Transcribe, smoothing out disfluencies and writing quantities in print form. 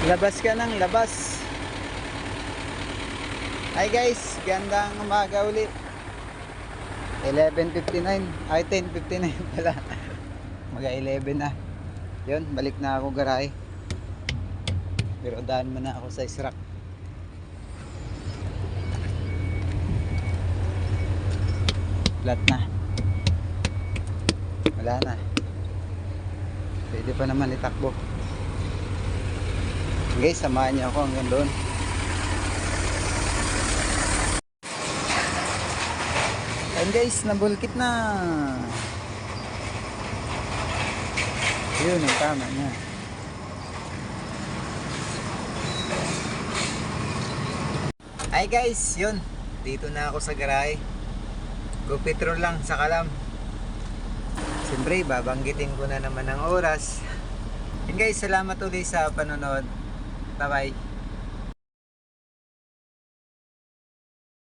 Labas ka ng labas. Hi guys, gandang umaga ulit. 11:59, ay 10:59 pala. Mga 11 na. Yun, balik na ako garahe. Pero daan muna ako sa Israq. Flat na. Wala na. Pwede pa naman itakbo. Guys, samahan niyo ako hanggang doon. Ayan guys, nabulkit na. Yun, ang tama niya. Hi guys, yun. Dito na ako sa garahe. Go petrol lang sa Kalam. Siyempre, babanggitin ko na naman ang oras. And guys, salamat ulit sa panonood. Bye bye.